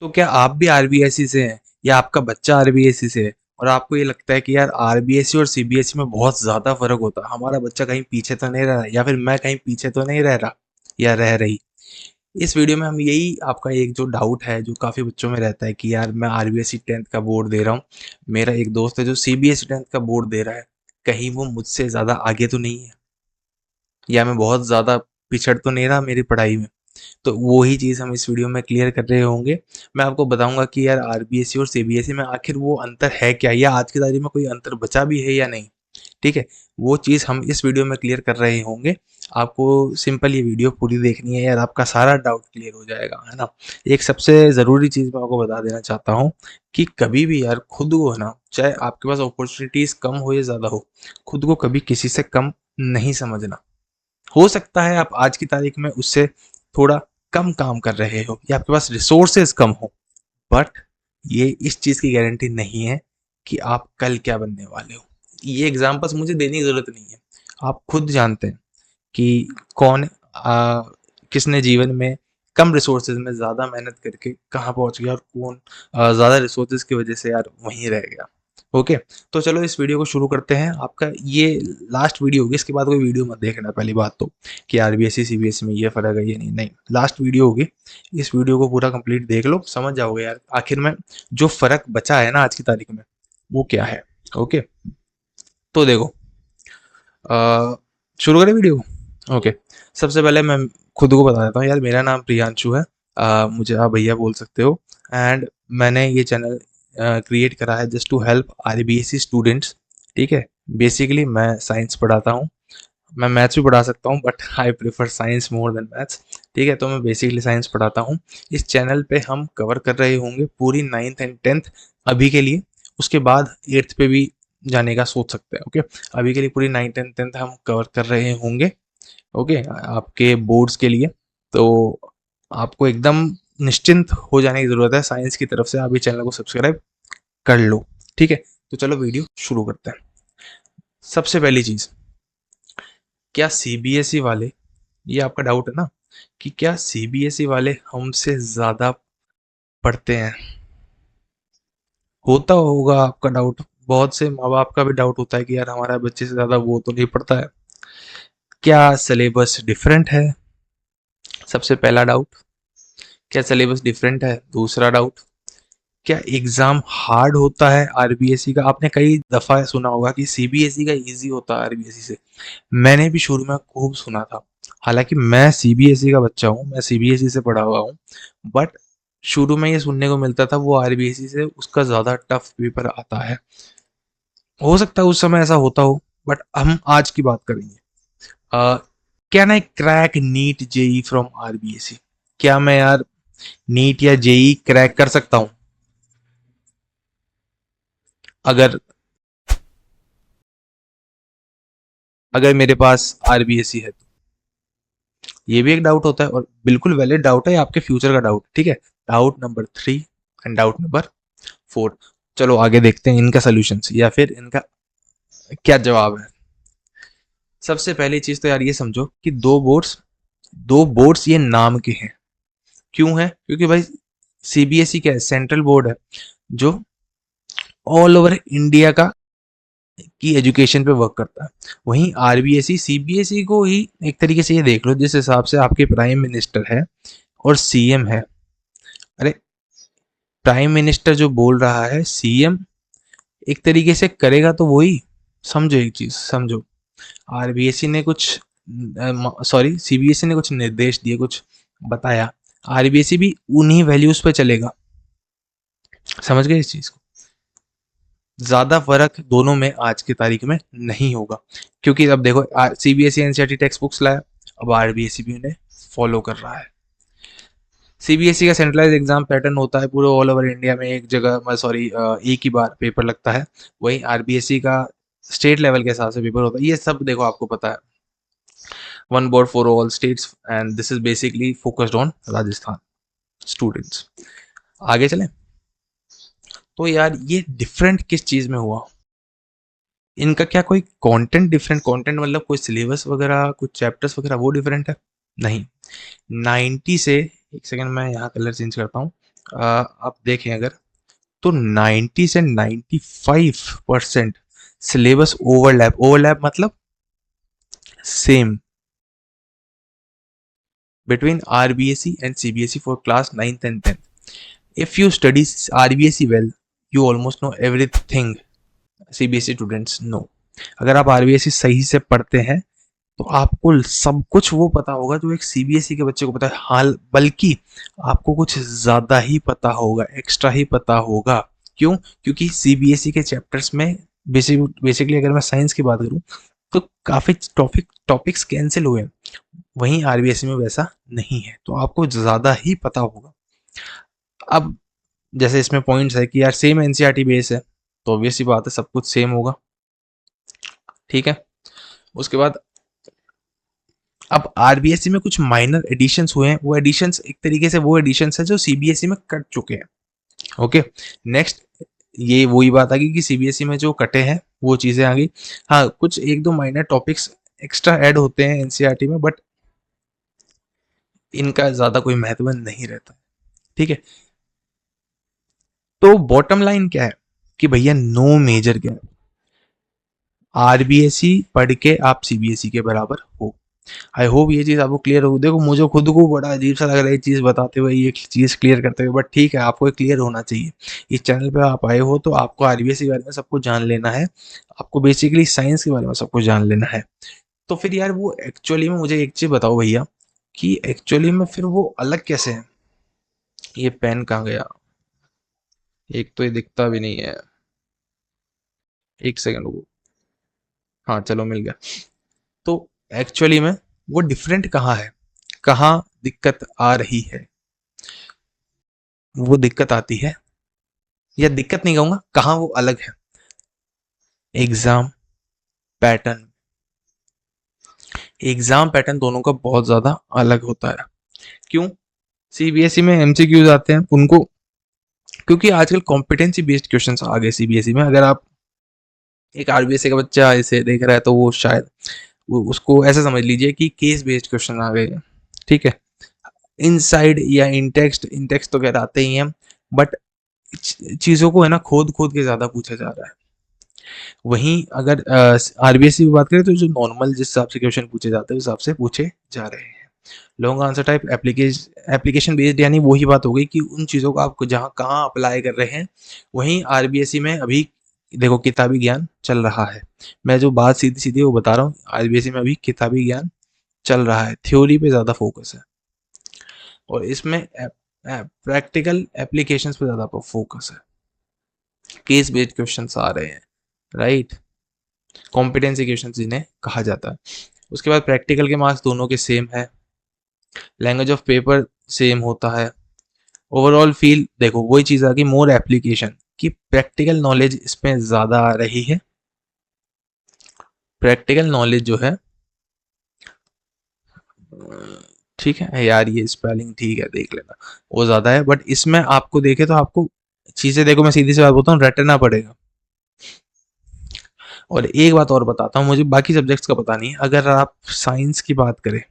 तो क्या आप भी आरबीएसई से हैं या आपका बच्चा आरबीएसई से है और आपको ये लगता है कि यार आरबीएसई और सीबीएसई में बहुत ज़्यादा फ़र्क होता है, हमारा बच्चा कहीं पीछे तो नहीं रह रहा या फिर मैं कहीं पीछे तो नहीं रह रहा या रह रही। इस वीडियो में हम यही आपका एक जो डाउट है जो काफ़ी बच्चों में रहता है कि यार मैं आरबीएसई 10th का बोर्ड दे रहा हूँ, मेरा एक दोस्त है जो सीबीएसई 10th का बोर्ड दे रहा है, कहीं वो मुझसे ज़्यादा आगे तो नहीं है या मैं बहुत ज़्यादा पिछड़ तो नहीं रहा मेरी पढ़ाई में। तो वो ही चीज़ हम इस वीडियो में क्लियर कर रहे होंगे। मैं आपको बताऊँगा कि यार आरबीएसई और सीबीएसई में आखिर वो अंतर है क्या? या आज की तारीख में कोई अंतर बचा भी है या नहीं? ठीक है? वो चीज़ हम इस वीडियो में क्लियर कर रहे होंगे। आपको सिंपल ये वीडियो पूरी देखनी है यार, आपका सारा डाउट क्लियर हो जाएगा, है ना? एक सबसे ज़रूरी चीज़ मैं आपको बता देना चाहता हूँ कि कभी भी यार खुद को है ना, चाहे आपके पास अपॉर्च्युनिटीज़ कम हो या ज़्यादा हो, खुद को कभी किसी से कम नहीं समझना। हो सकता है आप आज की तारीख में उससे थोड़ा कम काम कर रहे हो या आपके पास रिसोर्सेज कम हो, बट ये इस चीज़ की गारंटी नहीं है कि आप कल क्या बनने वाले हो। ये एग्जांपल्स मुझे देने की ज़रूरत नहीं है, आप खुद जानते हैं कि कौन किसने जीवन में कम रिसोर्सेज में ज़्यादा मेहनत करके कहाँ पहुँच गया और कौन ज़्यादा रिसोर्सेज की वजह से यार वहीं रह गया। ओके, तो चलो इस वीडियो को शुरू करते हैं। आपका ये लास्ट वीडियो होगी, इसके बाद कोई वीडियो मत देखना पहली बात तो, कि आरबीएसई सीबीएसई में ये फ़र्क है ये नहीं, नहीं, लास्ट वीडियो होगी। इस वीडियो को पूरा कंप्लीट देख लो, समझ जाओगे यार आखिर में जो फ़र्क बचा है ना आज की तारीख में, वो क्या है। ओके, तो देखो, शुरू करें वीडियो को? ओके, सबसे पहले मैं खुद को बता देता हूँ यार, मेरा नाम प्रियांशु है। मुझे आप भैया बोल सकते हो। एंड मैंने ये चैनल क्रिएट करा है just to help RBSE students. ठीक है, बेसिकली मैं साइंस पढ़ाता हूँ, मैं मैथ्स भी पढ़ा सकता हूँ but I prefer science more than maths. ठीक है, तो मैं बेसिकली साइंस पढ़ाता हूँ। इस चैनल पे हम कवर कर रहे होंगे पूरी 9th एंड 10th अभी के लिए, उसके बाद 8th पे भी जाने का सोच सकते हैं। ओके, अभी के लिए पूरी 9th एंड 10th हम कवर कर रहे होंगे। ओके, आपके बोर्ड्स के लिए। तो आपको एकदम निश्चिंत हो जाने की ज़रूरत है साइंस की तरफ से, आप ये चैनल को सब्सक्राइब कर लो। ठीक है, तो चलो वीडियो शुरू करते हैं। सबसे पहली चीज़, क्या सीबीएसई वाले, ये आपका डाउट है ना, कि क्या सीबीएसई वाले हमसे ज़्यादा पढ़ते हैं? होता होगा आपका डाउट, बहुत से माँ बाप का भी डाउट होता है कि यार हमारा बच्चे से ज़्यादा वो तो नहीं पढ़ता है। क्या सिलेबस डिफरेंट है? सबसे पहला डाउट, क्या सिलेबस डिफरेंट है? दूसरा डाउट, क्या एग्ज़ाम हार्ड होता है आरबीएसई का? आपने कई दफ़ा सुना होगा कि सीबीएसई का इजी होता है आरबीएसई से। मैंने भी शुरू में खूब सुना था, हालांकि मैं सीबीएसई का बच्चा हूँ, मैं सीबीएसई से पढ़ा हुआ हूँ, बट शुरू में ये सुनने को मिलता था वो आरबीएसई से उसका ज़्यादा टफ पेपर आता है। हो सकता है उस समय ऐसा होता हो, बट हम आज की बात करेंगे। Can I crack NEET JEE from RBSE? क्या मैं यार नीट या जेई क्रैक कर सकता हूँ अगर अगर मेरे पास आरबीएसई है तो? ये भी एक डाउट होता है और बिल्कुल वैलिड डाउट है, आपके फ्यूचर का डाउट। ठीक है, doubt number 3 and doubt number 4। चलो आगे देखते हैं इनका सोल्यूशंस या फिर इनका क्या जवाब है। सबसे पहली चीज तो यार ये समझो कि दो बोर्ड्स ये नाम के हैं। क्यों है? क्योंकि भाई सीबीएसई क्या है, सेंट्रल बोर्ड है जो ऑल ओवर इंडिया का की एजुकेशन पे वर्क करता है। वहीं आरबीएसई सीबीएसई को ही एक तरीके से ये देख लो जिस हिसाब से आपके प्राइम मिनिस्टर है और सीएम है। अरे, प्राइम मिनिस्टर जो बोल रहा है सीएम एक तरीके से करेगा तो वही। समझो, एक चीज समझो, आरबीएसई ने कुछ, सॉरी, सीबीएसई ने कुछ निर्देश दिए, कुछ बताया, आरबीएसई भी उन्हीं वैल्यूज पे चलेगा। समझ गए इस चीज को? ज्यादा फर्क दोनों में आज की तारीख में नहीं होगा, क्योंकि अब देखो सीबीएसई एनसीईआरटी टेक्स्ट बुक्स लाया, अब आरबीएसई भी उन्हें फॉलो कर रहा है। सीबीएसई का सेंट्रलाइज एग्जाम पैटर्न होता है पूरे ऑल ओवर इंडिया में, एक जगह, सॉरी, एक ही बार पेपर लगता है। वहीं आरबीएसई का स्टेट लेवल के हिसाब से पेपर होता है। ये सब देखो आपको पता है, one board for all states and this is basically focused on Rajasthan students. आगे चलें, तो यार ये डिफरेंट किस चीज में हुआ? इनका क्या कोई कंटेंट डिफरेंट, कंटेंट मतलब कोई सिलेबस वगैरह, कुछ चैप्टर्स वगैरह वो डिफरेंट है? नहीं। 90 से, एक सेकंड मैं यहाँ कलर चेंज करता हूँ, आप देखें अगर, तो 90 से 95% सिलेबस ओवरलैप, ओवरलैप मतलब same, between RBSE and CBSE for class 9th and 10th. If you study RBSE well, you almost know everything CBSE students know. अगर आप RBSE सही से पढ़ते हैं तो आपको सब कुछ वो पता होगा जो एक CBSE के बच्चे को पता है, हाल बल्कि आपको कुछ ज़्यादा ही पता होगा, एक्स्ट्रा ही पता होगा। क्यों? क्योंकि CBSE के चैप्टर्स में बेसिकली अगर मैं साइंस की बात करूं तो काफ़ी टॉपिक्स कैंसिल हुए हैं, वहीं RBSE में वैसा नहीं है, तो आपको ज़्यादा ही पता होगा। अब जैसे इसमें पॉइंट्स है कि यार सेम एनसीईआरटी बेस है, तो ऑब्वियस सी बात है सब कुछ सेम होगा, ठीक है। उसके बाद अब आरबीएसई में कुछ माइनर एडिशंस हुए हैं, वो एडिशंस एक तरीके से वो एडिशंस है जो सीबीएसई में कट चुके हैं। ओके, नेक्स्ट ये वही बात आ गई कि सीबीएसई में जो कटे हैं वो चीज़ें आ गई। हाँ, कुछ एक दो माइनर टॉपिक्स एक्स्ट्रा ऐड होते हैं एनसीईआरटी में, बट इनका ज़्यादा कोई महत्व नहीं रहता, ठीक है। तो बॉटम लाइन क्या है कि भैया नो मेजर गैप, आरबीएसई पढ़ के आप सीबीएसई के बराबर हो। आई होप ये चीज़ आपको क्लियर हो। देखो मुझे खुद को बड़ा अजीब सा लग रहा है ये चीज़ बताते हुए, ये चीज़ क्लियर करते हुए, बट ठीक है, आपको क्लियर होना चाहिए। इस चैनल पे आप आए हो तो आपको आरबीएसई के बारे में सब कुछ जान लेना है, आपको बेसिकली साइंस के बारे में सब कुछ जान लेना है। तो फिर यार वो एक्चुअली में मुझे एक चीज़ बताओ भैया कि एक्चुअली में फिर वो अलग कैसे है। ये पेन कहाँ गया, एक तो ये दिखता भी नहीं है, एक सेकंड रुको, हाँ चलो मिल गया। तो एक्चुअली में वो डिफरेंट कहाँ है, कहाँ दिक्कत आ रही है। वो दिक्कत आती है, या दिक्कत नहीं कहूंगा, कहाँ वो अलग है, एग्जाम पैटर्न। एग्जाम पैटर्न दोनों का बहुत ज्यादा अलग होता है। क्यों? सीबीएसई में एमसीक्यूज आते हैं उनको, क्योंकि आजकल कॉम्पिटेंसी बेस्ड क्वेश्चंस आ गए सीबीएसई में। अगर आप एक आरबीएसई का बच्चा इसे देख रहा है तो वो शायद वो उसको ऐसा समझ लीजिए कि केस बेस्ड क्वेश्चन आ गए हैं, ठीक है। इनसाइड या इंटेक्स्ट तो खैर आते ही हैं, बट चीज़ों को है ना खोद खोद के ज़्यादा पूछा जा रहा है। वहीं अगर आरबीएससी की बात करें तो जो नॉर्मल जिस हिसाब से क्वेश्चन पूछे जाते हैं उस हिसाब से पूछे जा रहे हैं। Long answer type application based, यानी वही बात हो गई कि उन चीज़ों को आप जहाँ कहाँ अप्लाई कर रहे हैं। वहीं आरबीएससी में अभी देखो किताबी ज्ञान चल रहा है, मैं जो बात सीधी सीधी वो बता रहा हूँ, आरबीएससी में अभी किताबी ज्ञान चल रहा है, थ्योरी पे ज़्यादा फोकस है, और इसमें प्रैक्टिकल एप्लीकेशंस पे ज़्यादा फोकस है, केस बेस्ड क्वेश्चंस आ रहे हैं, राइट। कॉम्पिटेंसी क्वेश्चन जिन्हें कहा जाता है। उसके बाद प्रैक्टिकल के मार्क्स दोनों के सेम है, लैंग्वेज ऑफ पेपर सेम होता है, ओवरऑल फील देखो वही चीज़ आ गई, मोर एप्लीकेशन की प्रैक्टिकल नॉलेज इसमें ज़्यादा आ रही है। प्रैक्टिकल नॉलेज जो है, ठीक है यार ये स्पेलिंग ठीक है देख लेना, वो ज़्यादा है, बट इसमें आपको देखे तो आपको चीज़ें देखो, मैं सीधी सी बात बोलता हूँ, रटना पड़ेगा। और एक बात और बताता हूँ, मुझे बाकी सब्जेक्ट्स का पता नहीं है, अगर आप साइंस की बात करें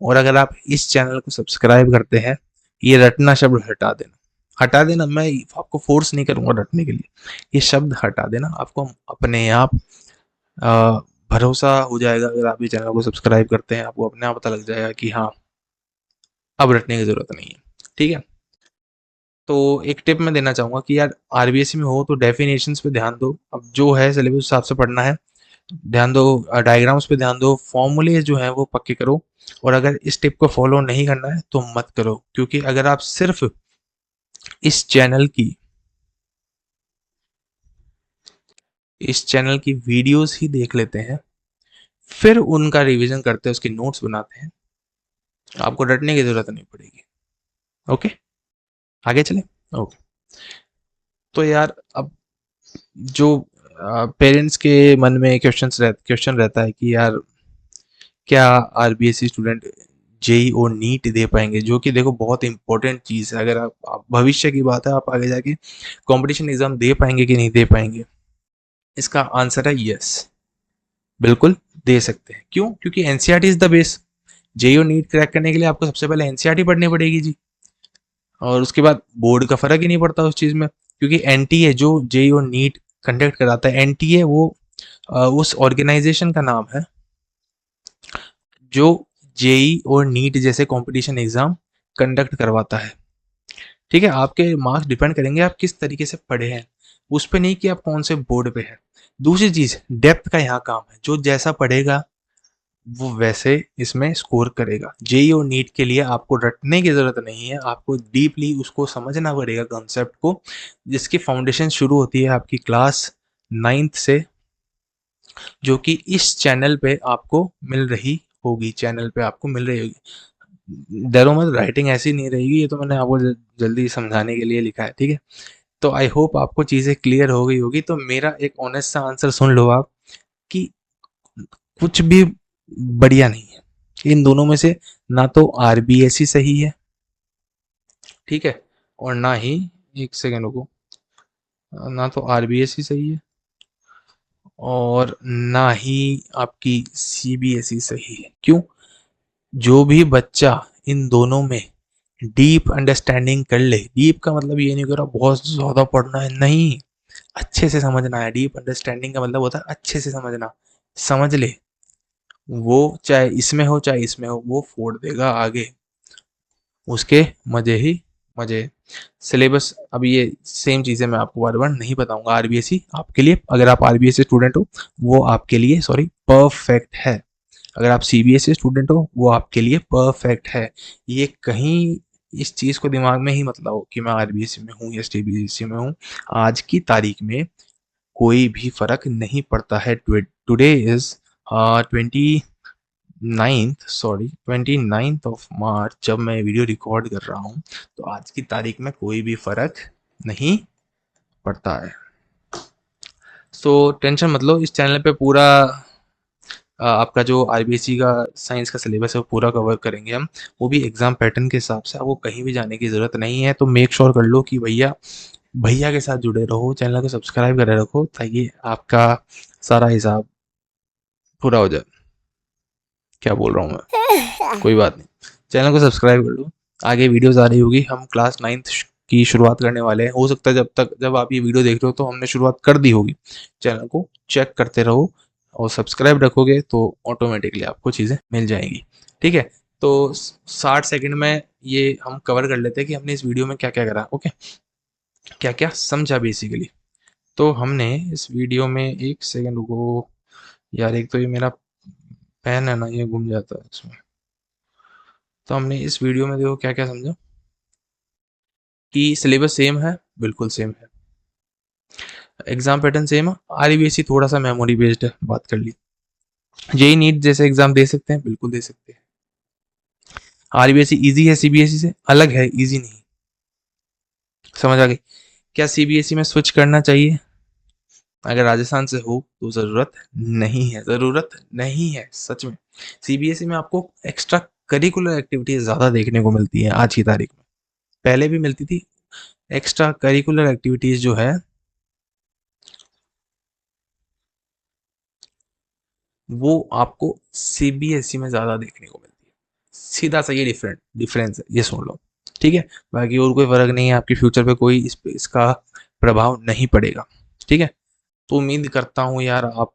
और अगर आप इस चैनल को सब्सक्राइब करते हैं, ये रटना शब्द हटा देना, हटा देना, मैं आपको फोर्स नहीं करूंगा रटने के लिए, ये शब्द हटा देना, आपको अपने आप भरोसा हो जाएगा। अगर आप ये चैनल को सब्सक्राइब करते हैं आपको अपने आप पता लग जाएगा कि हाँ अब रटने की जरूरत नहीं है, ठीक है। तो एक टिप मैं देना चाहूंगा कि यार आरबीएससी में हो तो डेफिनेशंस पे ध्यान दो, अब जो है सिलेबस हिसाब से पढ़ना है, ध्यान दो, डायग्राम्स पे ध्यान दो, फॉर्मूले जो है वो पक्के करो, और अगर इस टिप को फॉलो नहीं करना है तो मत करो, क्योंकि अगर आप सिर्फ इस चैनल की इस चैनल की वीडियोस ही देख लेते हैं, फिर उनका रिवीजन करते हैं, उसके नोट्स बनाते हैं, आपको डरने की जरूरत नहीं पड़ेगी। ओके, आगे चले। ओके, तो यार अब जो पेरेंट्स के मन में क्वेश्चन रहता है कि यार क्या आरबीएससी स्टूडेंट जेई और नीट दे पाएंगे, जो कि देखो बहुत इंपॉर्टेंट चीज़ है। अगर आप भविष्य की बात है, आप आगे जाके कंपटीशन एग्जाम दे पाएंगे कि नहीं दे पाएंगे, इसका आंसर है यस, बिल्कुल दे सकते हैं। क्यों? क्योंकि NCERT is the base. JEE और नीट क्रैक करने के लिए आपको सबसे पहले एनसीईआरटी पढ़नी पड़ेगी जी। और उसके बाद बोर्ड का फ़र्क ही नहीं पड़ता उस चीज़ में, क्योंकि एनटीए जो जेईई और नीट कंडक्ट कराता है, एनटीए वो उस ऑर्गेनाइजेशन का नाम है जो जेईई और नीट जैसे कंपटीशन एग्ज़ाम कंडक्ट करवाता है। ठीक है, आपके मार्क्स डिपेंड करेंगे आप किस तरीके से पढ़े हैं, उस पे नहीं कि आप कौन से बोर्ड पे हैं। दूसरी चीज़, डेप्थ का यहाँ काम है, जो जैसा पढ़ेगा वो वैसे इसमें स्कोर करेगा। जेईई और नीट के लिए आपको रटने की ज़रूरत नहीं है, आपको डीपली उसको समझना पड़ेगा कॉन्सेप्ट को, जिसकी फाउंडेशन शुरू होती है आपकी क्लास 9th से, जो कि इस चैनल पे आपको मिल रही होगी, चैनल पे आपको मिल रही होगी। डरो मत, राइटिंग ऐसी नहीं रहेगी, ये तो मैंने आपको जल्दी समझाने के लिए लिखा है, ठीक है। तो आई होप आपको चीज़ें क्लियर हो गई होगी। तो मेरा एक ऑनेस्ट सा आंसर सुन लो आप, कि कुछ भी बढ़िया नहीं है इन दोनों में से, ना तो आरबीएससी सही है, ठीक है, और ना ही, एक सेकेंड रुको, ना तो आरबीएससी सही है और ना ही आपकी सीबीएसई सही है। क्यों? जो भी बच्चा इन दोनों में डीप अंडरस्टैंडिंग कर ले, डीप का मतलब ये नहीं कर रहा बहुत ज़्यादा पढ़ना है, नहीं, अच्छे से समझना है। डीप अंडरस्टैंडिंग का मतलब होता है अच्छे से समझना, समझ ले, वो चाहे इसमें हो चाहे इसमें हो, वो फोड़ देगा आगे, उसके मजे ही मजे। सिलेबस, अब ये सेम चीज़ें मैं आपको बार बार नहीं बताऊंगा। आरबीएससी आपके लिए, अगर आप आरबीएससी स्टूडेंट हो वो आपके लिए, सॉरी, परफेक्ट है। अगर आप सीबीएसई स्टूडेंट हो वो आपके लिए परफेक्ट है। ये कहीं इस चीज़ को दिमाग में ही मत लाओ कि मैं आरबीएससी में हूँ या सीबीएसई में हूँ। आज की तारीख में कोई भी फर्क नहीं पड़ता है। Today is 29th of March, जब मैं वीडियो रिकॉर्ड कर रहा हूँ, तो आज की तारीख में कोई भी फर्क नहीं पड़ता है। सो टेंशन मत लो, इस चैनल पे पूरा आपका जो आरबीएससी का साइंस का सिलेबस है वो पूरा कवर करेंगे हम, वो भी एग्जाम पैटर्न के हिसाब से। आपको कहीं भी जाने की ज़रूरत नहीं है, तो मेक श्योर कर लो कि भैया भैया के साथ जुड़े रहो, चैनल को सब्सक्राइब करे रखो, ताकि आपका सारा हिसाब पूरा हो जाए। क्या बोल रहा हूँ मैं, कोई बात नहीं, चैनल को सब्सक्राइब कर लो। आगे वीडियोस आ रही होगी, हम क्लास 9th की शुरुआत करने वाले हैं। हो सकता है जब आप ये वीडियो देख रहे हो तो हमने शुरुआत कर दी होगी। चैनल को चेक करते रहो और सब्सक्राइब रखोगे तो ऑटोमेटिकली आपको चीज़ें मिल जाएंगी, ठीक है। तो 60 सेकंड में ये हम कवर कर लेते हैं कि हमने इस वीडियो में क्या क्या करा, ओके, क्या क्या समझा बेसिकली। तो हमने इस वीडियो में, एक सेकेंड रुको यार, एक तो ये मेरा पेन है ना, ये घूम जाता है इसमें। तो हमने इस वीडियो में देखो क्या क्या समझा, कि सिलेबस सेम है, बिल्कुल सेम है, एग्जाम पैटर्न सेम है। आरबीएससी थोड़ा सा मेमोरी बेस्ड है, बात कर ली। जेई नीट जैसे एग्जाम दे सकते हैं, बिल्कुल दे सकते हैं। आरबीएससी इजी है सीबीएसई से, अलग है, इजी नहीं। समझ आ गई? क्या सीबीएसई में स्विच करना चाहिए? अगर राजस्थान से हो तो ज़रूरत नहीं है, ज़रूरत नहीं है सच में। सीबीएसई में आपको एक्स्ट्रा करिकुलर एक्टिविटीज़ ज़्यादा देखने को मिलती है आज की तारीख में, पहले भी मिलती थी। एक्स्ट्रा करिकुलर एक्टिविटीज़ जो है वो आपको सीबीएसई में ज़्यादा देखने को मिलती है। सीधा सा ये डिफरेंस है, ये सुन लो, ठीक है। बाकी और कोई फ़र्क नहीं है, आपके फ्यूचर पे कोई इसका प्रभाव नहीं पड़ेगा, ठीक है। तो उम्मीद करता हूँ यार आप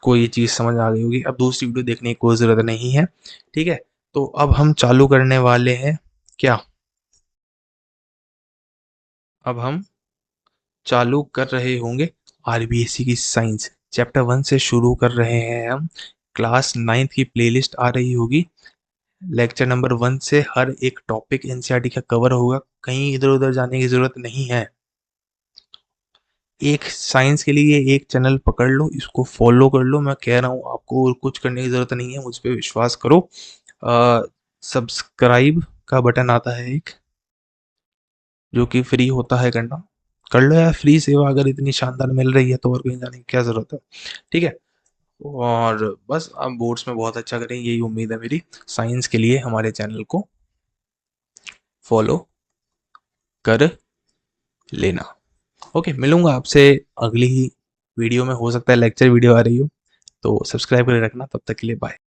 को ये चीज़ समझ आ गई होगी। अब दूसरी वीडियो देखने की कोई ज़रूरत नहीं है, ठीक है। तो अब हम चालू करने वाले हैं, क्या, अब हम चालू कर रहे होंगे आरबीएससी की साइंस, चैप्टर 1 से शुरू कर रहे हैं हम। क्लास 9th की प्लेलिस्ट आ रही होगी, लेक्चर नंबर 1 से हर एक टॉपिक एनसीईआरटी का कवर होगा, कहीं इधर उधर जाने की ज़रूरत नहीं है। एक साइंस के लिए एक चैनल पकड़ लो, इसको फॉलो कर लो, मैं कह रहा हूँ आपको और कुछ करने की ज़रूरत नहीं है, मुझ पर विश्वास करो। सब्सक्राइब का बटन आता है एक, जो कि फ्री होता है करना, कर लो यार, फ्री सेवा अगर इतनी शानदार मिल रही है तो और कहीं जाने की क्या ज़रूरत है, ठीक है। और बस आप बोर्ड्स में बहुत अच्छा करें, यही उम्मीद है मेरी। साइंस के लिए हमारे चैनल को फॉलो कर लेना। ओके, मिलूंगा आपसे अगली ही वीडियो में, हो सकता है लेक्चर वीडियो आ रही हो, तो सब्सक्राइब करके रखना। तब तक के लिए बाय।